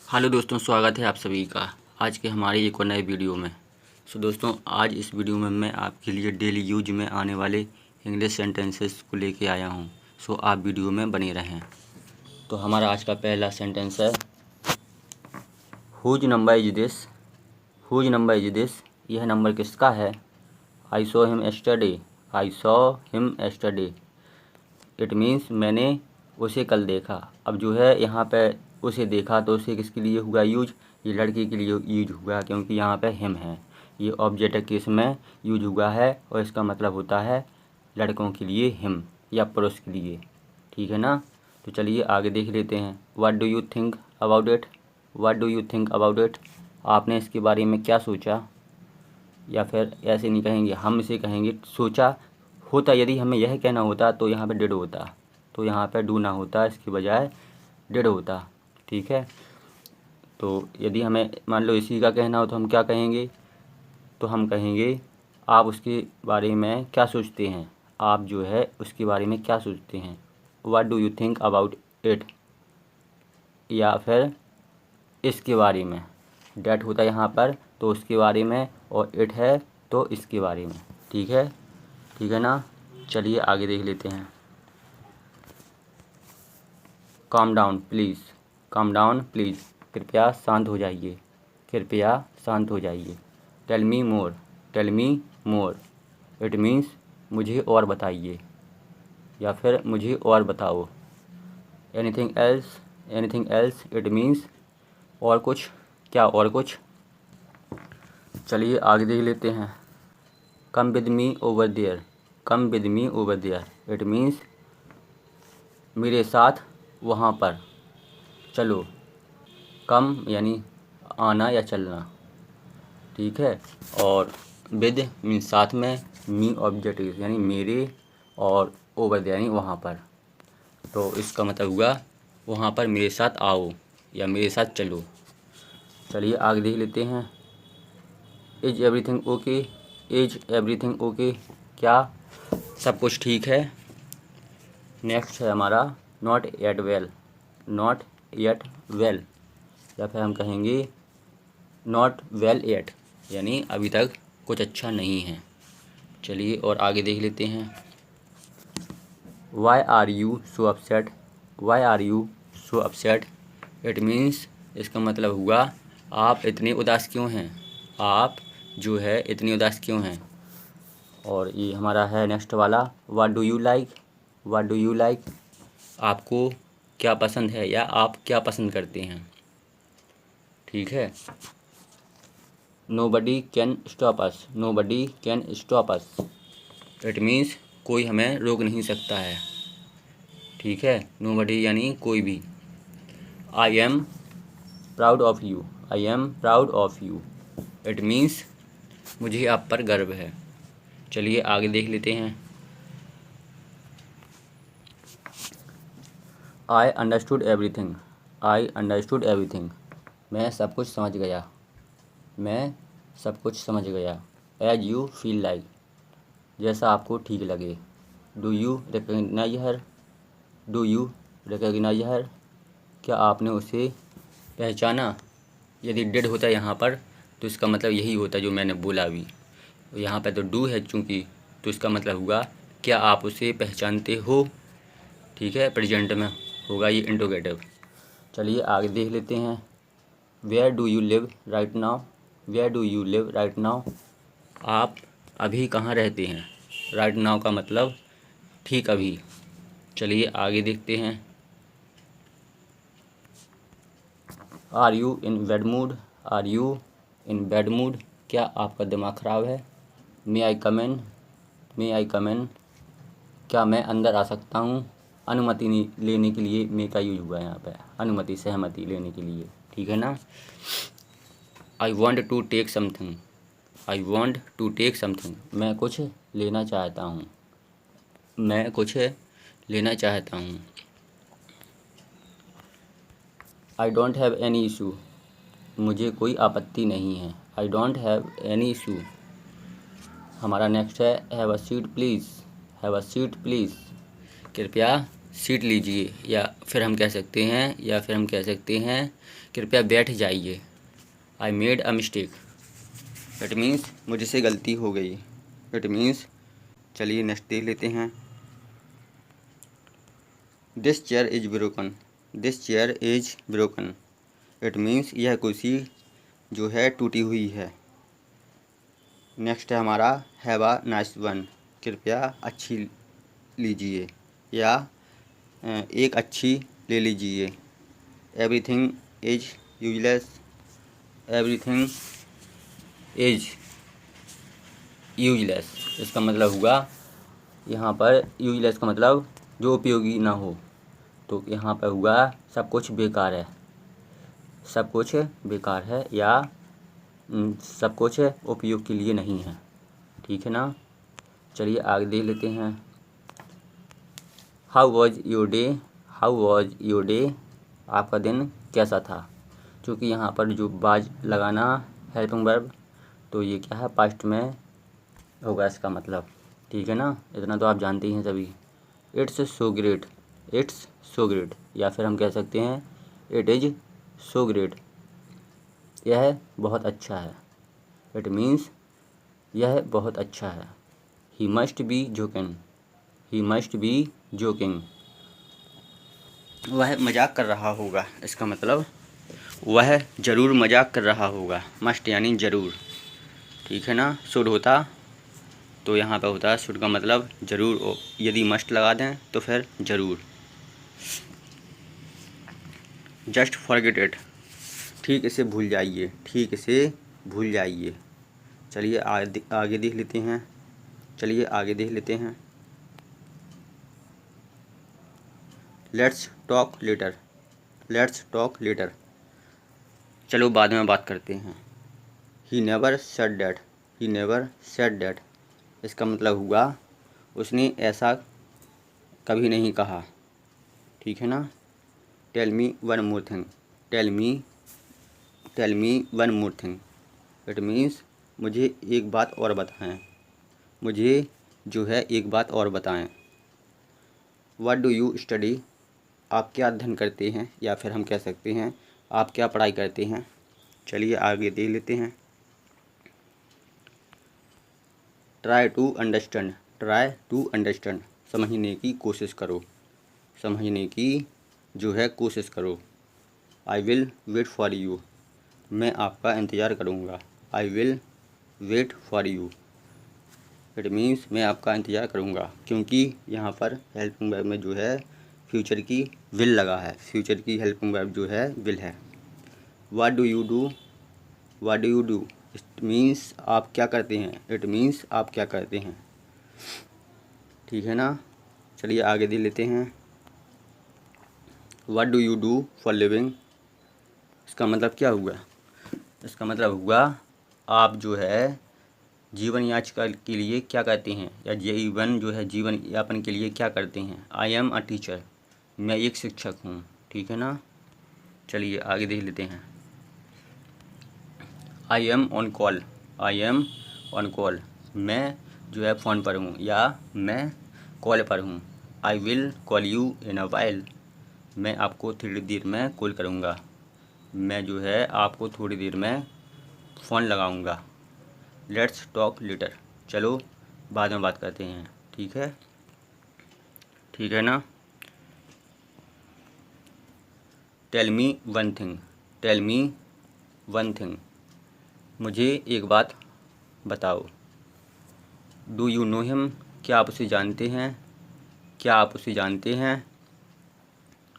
Hello दोस्तों, स्वागत है आप सभी का आज के हमारे एक और नए वीडियो में। दोस्तों, आज इस वीडियो में मैं आपके लिए डेली यूज में आने वाले इंग्लिश सेंटेंसेस को लेके आया हूं। आप वीडियो में बने रहें। तो हमारा आज का पहला सेंटेंस है whose number is this. Whose number is this, यह नंबर किसका है। I saw him yesterday. I saw him yesterday, it means मैंने उसे कल देखा। अब जो है यहाँ पे उसे देखा तो उसे किसके लिए हुआ यूज, ये लड़के के लिए यूज हुआ क्योंकि यहाँ पे हिम है। ये ऑब्जेक्ट केस में यूज हुआ है और इसका मतलब होता है लड़कों के लिए हिम या पुरुष के लिए। ठीक है ना। तो चलिए आगे देख लेते हैं। What do you think about it. What do you think about it, आपने इसके बारे में क्या सोचा। या फिर ऐसे नहीं कहेंगे, हम इसे कहेंगे सोचा होता। यदि हमें यह कहना होता तो यहाँ पे डिड होता, तो यहाँ पे डू ना होता, इसके बजाय डिड होता। ठीक है। तो यदि हमें मान लो इसी का कहना हो तो हम क्या कहेंगे, तो हम कहेंगे आप उसके बारे में क्या सोचते हैं। आप जो है उसके बारे में क्या सोचते हैं। What do you think about it, या फिर इसके बारे में। डैट होता है यहाँ पर तो उसके बारे में, और इट है तो इसके बारे में। ठीक है। ठीक है ना। चलिए आगे देख लेते हैं। Calm down please. Calm down please, कृपया शांत हो जाइए। कृपया शांत हो जाइए। Tell me more. Tell me more, it means मुझे और बताइए, या फिर मुझे और बताओ। Anything else. Anything else, it means और कुछ, क्या और कुछ। चलिए आगे देख लेते हैं। Come with me over there. Come with me over there, it means मेरे साथ वहाँ पर चलो। कम यानी आना या चलना। ठीक है। और विद मीन्स साथ में, मी ऑब्जेक्ट यानी मेरे, और ओवर यानी वहाँ पर। तो इसका मतलब हुआ वहाँ पर मेरे साथ आओ या मेरे साथ चलो। चलिए आगे देख लेते हैं। Is everything okay. Is everything okay, क्या सब कुछ ठीक है। नेक्स्ट है हमारा not yet well. Not yet well, या फिर हम कहेंगे नॉट वेल येट, यानी अभी तक कुछ अच्छा नहीं है। चलिए और आगे देख लेते हैं। Why are you so upset. Why are you so upset, it means इसका मतलब हुआ आप इतने उदास क्यों हैं। आप जो है इतनी उदास क्यों हैं। और ये हमारा है नेक्स्ट वाला, what do you like. What do you like, आपको क्या पसंद है या आप क्या पसंद करते हैं। ठीक है। Nobody can stop us. Nobody can stop us, it means कोई हमें रोक नहीं सकता है। ठीक है। नोबडी यानी कोई भी। I am proud of you. I am proud of you, it means मुझे आप पर गर्व है। चलिए आगे देख लेते हैं। I understood everything. I understood everything, मैं सब कुछ समझ गया। मैं सब कुछ समझ गया। एज यू फील लाइक, जैसा आपको ठीक लगे। Do you recognise her. Do you recognise her, क्या आपने उसे पहचाना। यदि डिड होता है यहाँ पर तो इसका मतलब यही होता है जो मैंने बोला अभी। यहाँ पर तो डू है चूँकि, तो इसका मतलब हुआ क्या आप उसे पहचानते हो। ठीक है। प्रेजेंट में होगा ये इंट्रोगेटिव। चलिए आगे देख लेते हैं। Where do you live right now. Where do you live right now, आप अभी कहाँ रहते हैं। राइट नाउ का मतलब ठीक अभी। चलिए आगे देखते हैं। Are you in bad mood. Are you in bad mood, क्या आपका दिमाग ख़राब है। मे आई कम इन। मे आई कम इन, क्या मैं अंदर आ सकता हूँ। अनुमति लेने के लिए मे का यूज हुआ है यहाँ पे, अनुमति सहमति लेने के लिए। ठीक है ना। I want to take something. I want to take something, मैं कुछ लेना चाहता हूँ। मैं कुछ लेना चाहता हूँ। I don't have any issue, मुझे कोई आपत्ति नहीं है। I don't have any issue. हमारा नेक्स्ट है have a seat please. Have a seat please, कृपया सीट लीजिए या फिर हम कह सकते हैं कृपया बैठ जाइए। I made a mistake. It means मुझसे गलती हो गई। इट मीन्स, चलिए नेक्स्ट देख लेते हैं। This chair is broken. This chair is broken. It means यह कुर्सी जो है टूटी हुई है। नेक्स्ट है हमारा हैव अ नाइस वन। कृपया अच्छी लीजिए या एक अच्छी ले लीजिए। Everything is useless. Everything is useless, इसका मतलब हुआ यहाँ पर यूजलेस का मतलब जो उपयोगी ना हो, तो यहाँ पर हुआ सब कुछ बेकार है। सब कुछ बेकार है या सब कुछ उपयोग के लिए नहीं है। ठीक है ना। चलिए आगे देख लेते हैं। How was your day. How was your day, आपका दिन कैसा था। क्योंकि यहाँ पर जो बाज लगाना हेल्पिंग वर्ब, तो ये क्या है, पास्ट में होगा इसका मतलब। ठीक है ना, इतना तो आप जानते ही हैं सभी। It's so great. It's so great, या फिर हम कह सकते हैं इट इज़ सो ग्रेट, यह बहुत अच्छा है। इट मीन्स यह बहुत अच्छा है। He must be joking. He must be joking, वह मजाक कर रहा होगा। इसका मतलब वह ज़रूर मजाक कर रहा होगा। मस्ट यानी ज़रूर। ठीक है ना। शुड होता तो यहाँ पे होता है शुड का मतलब ज़रूर, यदि मस्ट लगा दें तो फिर ज़रूर। जस्ट फॉरगेट इट, ठीक इसे भूल जाइए। ठीक इसे भूल जाइए। चलिए आगे देख लेते हैं। चलिए आगे देख लेते हैं। Let's talk later. Let's talk later, चलो बाद में बात करते हैं। He never said that. He never said that, इसका मतलब हुआ उसने ऐसा कभी नहीं कहा। ठीक है ना। Tell me one more thing. Tell me one more thing, it means मुझे एक बात और बताएं। मुझे जो है एक बात और बताएं। व्हाट डू यू स्टडी, आप क्या अध्ययन करते हैं, या फिर हम कह सकते हैं आप क्या पढ़ाई करते हैं। चलिए आगे देख लेते हैं। Try to understand. Try to understand, समझने की कोशिश करो। समझने की जो है कोशिश करो। I will wait for you, मैं आपका इंतज़ार करूँगा। I will wait for you, it means मैं आपका इंतज़ार करूँगा, क्योंकि यहाँ पर हेल्पिंग वर्ब में जो है फ्यूचर की विल लगा है। फ्यूचर की हेल्पिंग वर्ब जो है विल है। What do you do. What do you do, it means आप क्या करते हैं। इट मीन्स आप क्या करते हैं। ठीक है ना। चलिए आगे देख लेते हैं। What do you do for living, इसका मतलब क्या हुआ। इसका मतलब हुआ आप जो है जीवन याचना के लिए क्या करते हैं, या जीवन जो है जीवन यापन के लिए क्या करते हैं। आई एम अ टीचर, मैं एक शिक्षक हूँ। ठीक है ना। चलिए आगे देख लेते हैं। I M on call. I am on call, मैं जो है फ़ोन पर हूँ या मैं कॉल पर हूँ। I will call you in a while, मैं आपको थोड़ी देर में कॉल करूँगा। मैं जो है आपको थोड़ी देर में फ़ोन लगाऊँगा। लेट्स टॉक लेटर, चलो बाद में बात करते हैं। ठीक है। ठीक है ना। Tell me one thing. Tell me one thing, मुझे एक बात बताओ। डू यू नो हिम, क्या आप उसे जानते हैं। क्या आप उसे जानते हैं।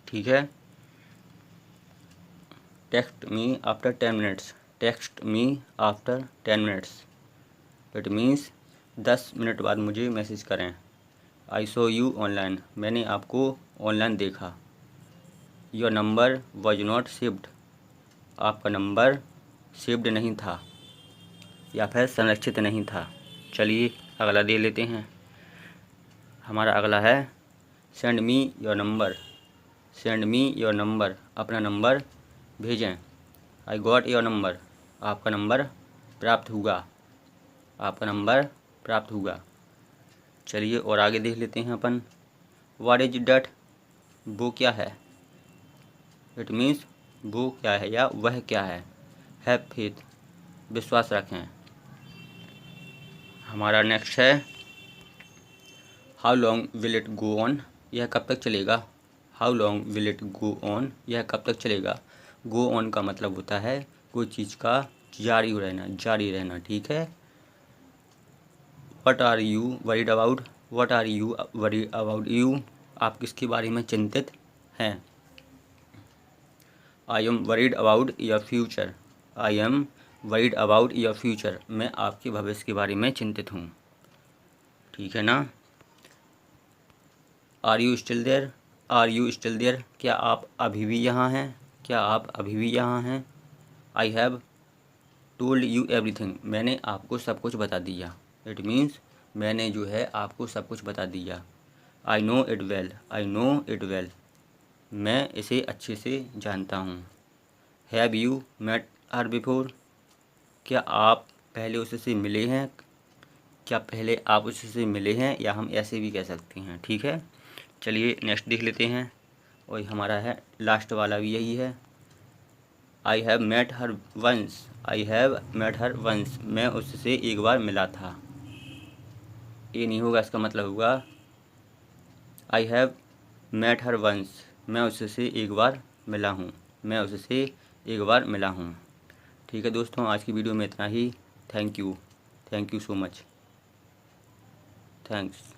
ठीक है। Text me after 10 minutes. Text me after 10 minutes, it means 10 minute बाद मुझे मैसेज करें। आई सो यू ऑनलाइन, मैंने आपको ऑनलाइन देखा। Your number was not saved, आपका नंबर सेव्ड नहीं था या फिर संरक्षित नहीं था। चलिए अगला दे लेते हैं। हमारा अगला है send me your number. Send me your number, अपना नंबर भेजें। आई गॉट योर नंबर, आपका नंबर प्राप्त हुआ। आपका नंबर प्राप्त हुआ। चलिए और आगे देख लेते हैं अपन। व्हाट इज डैट, वो क्या है। इट मीन्स वो क्या है या वह क्या है। हैव फेथ, विश्वास रखें। हमारा नेक्स्ट है how long will it go on, यह कब तक चलेगा। How long will it go on, यह कब तक चलेगा। गो ऑन का मतलब होता है कोई चीज़ का जारी रहना, ठीक है। What are you worried about, what are you worried about you, आप किसके बारे में चिंतित हैं। I am worried about your future, I am worried about your future, मैं आपके भविष्य के बारे में चिंतित हूँ, ठीक है ना। Are you still there, are you still there, क्या आप अभी भी यहाँ हैं, क्या आप अभी भी यहाँ हैं। I have told you everything, मैंने आपको सब कुछ बता दिया। इट मीन्स मैंने जो है आपको सब कुछ बता दिया। I know it well, I know it well, मैं इसे अच्छे से जानता हूँ। Have you met her before, क्या आप पहले उससे मिले हैं, क्या पहले आप उससे मिले हैं, या हम ऐसे भी कह सकते हैं, ठीक है। चलिए नेक्स्ट देख लेते हैं, और हमारा है लास्ट वाला भी यही है। I have met her once, I have met her once, मैं उससे एक बार मिला था। ये नहीं होगा, इसका मतलब होगा I have met her once, मैं उससे एक बार मिला हूँ, मैं उससे एक बार मिला हूँ। ठीक है दोस्तों, आज की वीडियो में इतना ही। Thank you so much, thanks.